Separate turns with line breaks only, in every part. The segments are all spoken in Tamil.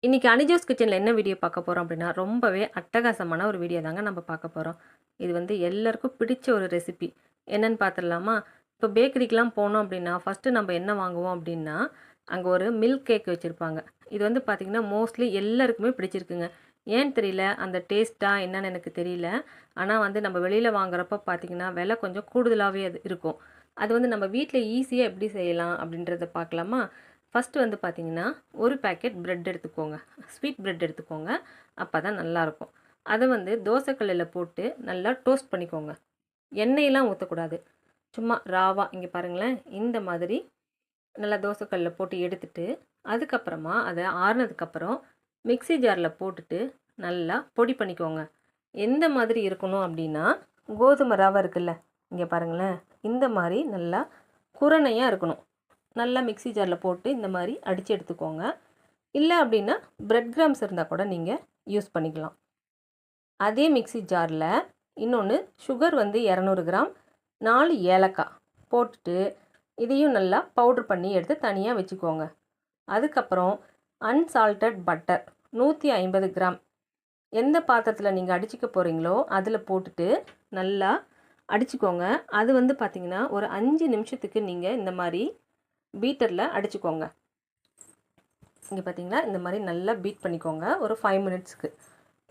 இன்றைக்கி அனிஜோஸ் கிச்சனில் என்ன வீடியோ பார்க்க போகிறோம் அப்படின்னா, ரொம்பவே அட்டகாசமான ஒரு வீடியோ தாங்க நம்ம பார்க்க போகிறோம். இது வந்து எல்லாருக்கும் பிடிச்ச ஒரு ரெசிபி. என்னென்னு பார்த்துடலாமா? இப்போ பேக்கரிக்கெலாம் போனோம் அப்படின்னா ஃபஸ்ட்டு நம்ம என்ன வாங்குவோம் அப்படின்னா, அங்கே ஒரு மில்க் கேக் வச்சுருப்பாங்க. இது வந்து பார்த்திங்கன்னா மோஸ்ட்லி எல்லாருக்குமே பிடிச்சிருக்குங்க. ஏன்னு தெரியல, அந்த டேஸ்ட்டாக என்னன்னு எனக்கு தெரியல. ஆனால் வந்து நம்ம வெளியில் வாங்குறப்ப பார்த்திங்கன்னா விலை கொஞ்சம் கூடுதலாகவே அது இருக்கும். அது வந்து நம்ம வீட்டில் ஈஸியாக எப்படி செய்யலாம் அப்படின்றத பார்க்கலாமா? ஃபஸ்ட்டு வந்து பார்த்திங்கன்னா ஒரு பேக்கெட் ப்ரெட் எடுத்துக்கோங்க. ஸ்வீட் ப்ரெட் எடுத்துக்கோங்க. அப்போ தான் நல்லாயிருக்கும். அதை வந்து தோசைக்கல்லில் போட்டு நல்லா டோஸ்ட் பண்ணிக்கோங்க. எண்ணெயெல்லாம் ஊற்றக்கூடாது. சும்மா ராவா இங்கே பாருங்களேன், இந்த மாதிரி நல்லா தோசைக்கல்லில் போட்டு எடுத்துட்டு, அதுக்கப்புறமா அதை ஆறுனதுக்கப்புறம் மிக்ஸி ஜாரில் போட்டுட்டு நல்லா பொடி பண்ணிக்கோங்க. எந்த மாதிரி இருக்கணும் அப்படின்னா, கோதுமை ரவை இருக்குல்ல, இங்கே பாருங்களேன், இந்த மாதிரி நல்லா குரணையாக இருக்கணும். நல்லா மிக்ஸி ஜாரில் போட்டு இந்த மாதிரி அடித்து எடுத்துக்கோங்க. இல்லை அப்படின்னா பிரெட் கிராம்ஸ் இருந்தால் கூட நீங்கள் யூஸ் பண்ணிக்கலாம். அதே மிக்ஸி ஜாரில் இன்னொன்று சுகர் வந்து 200 கிராம், 4 ஏலக்காய் போட்டுட்டு இதையும் நல்லா பவுட்ரு பண்ணி எடுத்து தனியாக வச்சுக்கோங்க. அதுக்கப்புறம் அன்சால்டட் பட்டர் 150 கிராம் எந்த பாத்திரத்தில் நீங்கள் அடிச்சிக்க போகிறீங்களோ அதில் போட்டுட்டு நல்லா அடிச்சுக்கோங்க. அது வந்து பார்த்திங்கன்னா ஒரு 5 நிமிஷத்துக்கு நீங்கள் இந்த மாதிரி பீட்டரில் அடிச்சுக்கோங்க. இங்கே பார்த்தீங்களா, இந்த மாதிரி நல்லா பீட் பண்ணிக்கோங்க ஒரு 5 மினிட்ஸ்க்கு.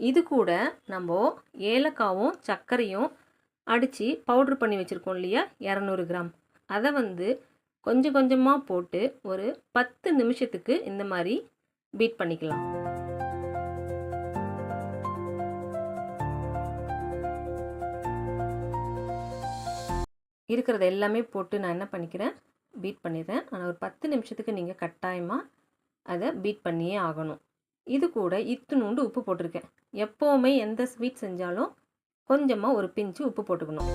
இது கூட நம்ம ஏலக்காவும் சர்க்கரையும் அடித்து பவுட்ரு பண்ணி வச்சுருக்கோம் இல்லையா, 200 கிராம், அதை வந்து கொஞ்சம் கொஞ்சமாக போட்டு ஒரு 10 நிமிஷத்துக்கு இந்த மாதிரி பீட் பண்ணிக்கலாம். இருக்கிறது எல்லாமே போட்டு நான் என்ன பண்ணிக்கிறேன், பீட் பண்ணிடுறேன். ஆனால் ஒரு 10 நிமிஷத்துக்கு நீங்கள் கட்டாயமாக அதை பீட் பண்ணியே ஆகணும். இது கூட இத்துணூண்டு உப்பு போட்டிருக்கேன். எப்போவுமே எந்த ஸ்வீட் செஞ்சாலும் கொஞ்சமாக ஒரு பிஞ்சு உப்பு போட்டுக்கணும்.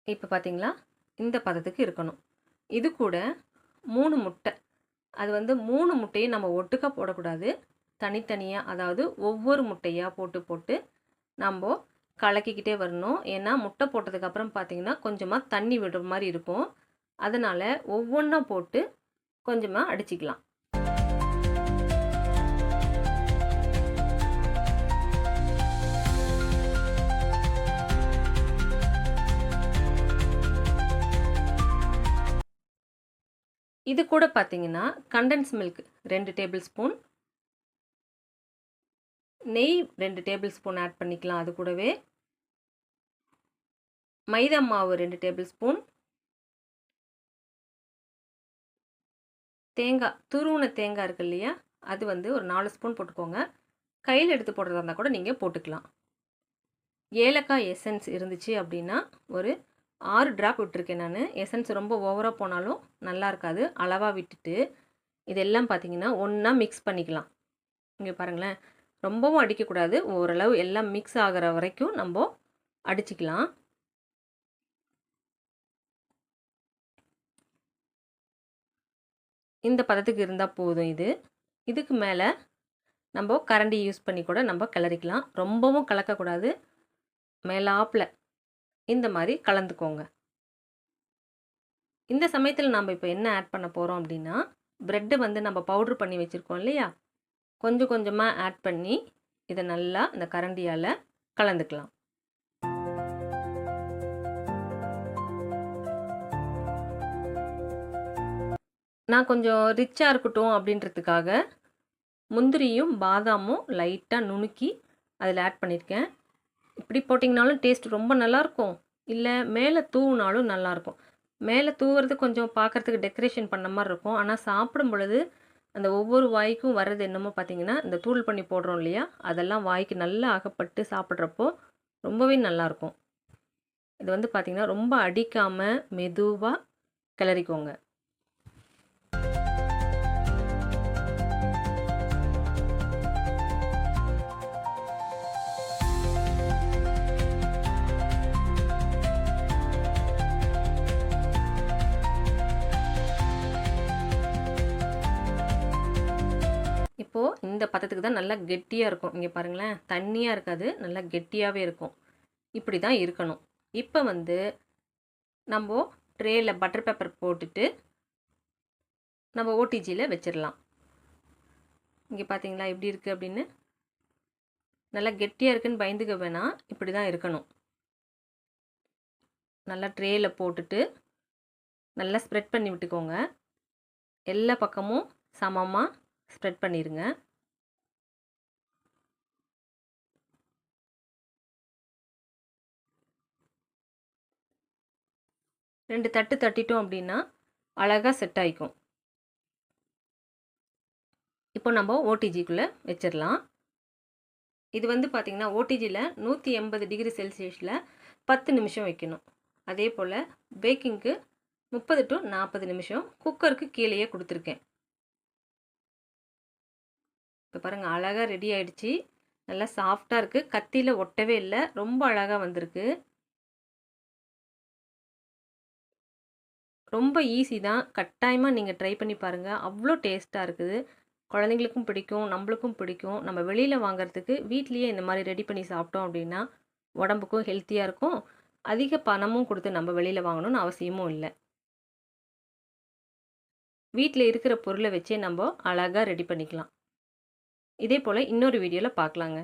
இப்போ பார்த்தீங்களா, இந்த பதத்துக்கு இருக்கணும். இது கூட 3 முட்டை, அது வந்து 3 முட்டையும் நம்ம ஒட்டுக்கா போடக்கூடாது, தனித்தனியாக, அதாவது ஒவ்வொரு முட்டையாக போட்டு போட்டு நம்ம கலக்கிக்கிட்டே வரணும். ஏன்னா முட்டை போட்டதுக்கப்புறம் பார்த்திங்கன்னா கொஞ்சமாக தண்ணி விடுற மாதிரி இருக்கும். அதனால் ஒவ்வொன்றா போட்டு கொஞ்சமாக அடிச்சிக்கலாம். இது கூட பார்த்தீங்கன்னா கண்டென்ஸ் மில்க் 2 டேபிள் ஸ்பூன், நெய் 2 டேபிள் ஸ்பூன் ஆட் பண்ணிக்கலாம். அது கூடவே மைதா மாவு 2 டேபிள் ஸ்பூன், தேங்காய், துருவின தேங்காய் இருக்கு இல்லையா, அது வந்து ஒரு 4 ஸ்பூன் போட்டுக்கோங்க. கையில் எடுத்து போடுறதா இருந்தால் கூட நீங்கள் போட்டுக்கலாம். ஏலக்காய் எசன்ஸ் இருந்துச்சு அப்படின்னா ஒரு 6 ட்ராப் விட்டுருக்கேன் நான். எசன்ஸ் ரொம்ப ஓவராக போனாலும் நல்லா இருக்காது. அளவாக விட்டுட்டு இதெல்லாம் பார்த்திங்கன்னா ஒன்றா மிக்ஸ் பண்ணிக்கலாம். இங்கே பாருங்களேன், ரொம்பவும் அடிக்கக்கூடாது, ஓரளவு எல்லாம் மிக்ஸ் ஆகிற வரைக்கும் நம்ம அடிச்சிக்கலாம். இந்த பதத்துக்கு இருந்தால் போதும். இதுக்கு மேலே நம்ம கரண்டி யூஸ் பண்ணி கூட நம்ம கிளறிக்கலாம். ரொம்பவும் கலக்கக்கூடாது, மேலாப்பில் இந்த மாதிரி கலந்துக்கோங்க. இந்த சமயத்தில் நம்ம இப்போ என்ன ஆட் பண்ண போகிறோம் அப்படின்னா, ப்ரெட்டை வந்து நம்ம பவுட்ரு பண்ணி வச்சுருக்கோம் இல்லையா, கொஞ்சம் கொஞ்சமாக ஆட் பண்ணி இதை நல்லா இந்த கரண்டியால் கலந்துக்கலாம். நான் கொஞ்சம் ரிச்சாக இருக்கட்டும் அப்படின்றதுக்காக முந்திரியும் பாதாமும் லைட்டாக நுணுக்கி அதில் ஆட் பண்ணியிருக்கேன். இப்படி போட்டிங்கனாலும் டேஸ்ட் ரொம்ப நல்லாயிருக்கும், இல்லை மேலே தூவினாலும் நல்லாயிருக்கும். மேலே தூவுறது கொஞ்சம் பார்க்குறதுக்கு டெக்கரேஷன் பண்ண மாதிரி இருக்கும். ஆனால் சாப்பிடும் பொழுது அந்த ஒவ்வொரு வாய்க்கும் வர்றது என்னமோ பார்த்திங்கன்னா, இந்த தூள் பண்ணி போடுறோம் இல்லையா, அதெல்லாம் வாய்க்கு நல்லா அகப்பட்டு சாப்பிட்றப்போ ரொம்பவே நல்லாயிருக்கும். இது வந்து பார்த்திங்கன்னா ரொம்ப அடிக்காமல் மெதுவாக கிளறிக்கோங்க. இப்போது இந்த பதத்துக்கு தான் நல்லா கெட்டியாக இருக்கும். இங்கே பாருங்களேன், தண்ணியாக இருக்காது, நல்லா கெட்டியாகவே இருக்கும். இப்படி தான் இருக்கணும். இப்போ வந்து நம்ம ட்ரேயில் பட்டர் பேப்பர் போட்டுட்டு நம்ம ஓடிஜியில் வச்சிடலாம். இங்கே பார்த்தீங்களா எப்படி இருக்குது அப்படின்னு. நல்லா கெட்டியாக இருக்குன்னு பயந்துக்க வேணாம், இப்படி தான் இருக்கணும். நல்லா ட்ரேயில் போட்டுட்டு நல்லா ஸ்ப்ரெட் பண்ணி விட்டுக்கோங்க. எல்லா பக்கமும் சமமாக ஸ்ப்ரெட் பண்ணிடுங்க. ரெண்டு தட்டு தட்டிட்டோம் அப்படின்னா அழகாக செட் ஆகிக்கும். இப்போ நம்ம ஓடிஜிக்குள்ளே வச்சிடலாம். இது வந்து பார்த்திங்கன்னா ஓடிஜியில் 180 டிகிரி செல்சியஸில் 10 நிமிஷம் வைக்கணும். அதே போல் பேக்கிங்க்கு 30 to 40 நிமிஷம் குக்கருக்கு கீழேயே கொடுத்துருக்கேன். இப்போ பாருங்கள், அழகாக ரெடி ஆகிடுச்சு. நல்லா சாஃப்டாக இருக்குது, கத்தியில் ஒட்டவே இல்லை, ரொம்ப அழகாக வந்திருக்கு. ரொம்ப ஈஸி தான், கட்டாயமாக நீங்கள் ட்ரை பண்ணி பாருங்கள். அவ்வளோ டேஸ்ட்டாக இருக்குது. குழந்தைங்களுக்கும் பிடிக்கும், நம்மளுக்கும் பிடிக்கும். நம்ம வெளியில் வாங்குறதுக்கு வீட்லேயே இந்த மாதிரி ரெடி பண்ணி சாப்பிட்டோம் அப்படின்னா உடம்புக்கும் ஹெல்த்தியாக இருக்கும். அதிக பணமும் கொடுத்து நம்ம வெளியில் வாங்கணும்னு அவசியமும் இல்லை. வீட்டில் இருக்கிற பொருளை வச்சே நம்ம அழகாக ரெடி பண்ணிக்கலாம். இதே போல் இன்னொரு வீடியோவில் பார்க்கலாங்க.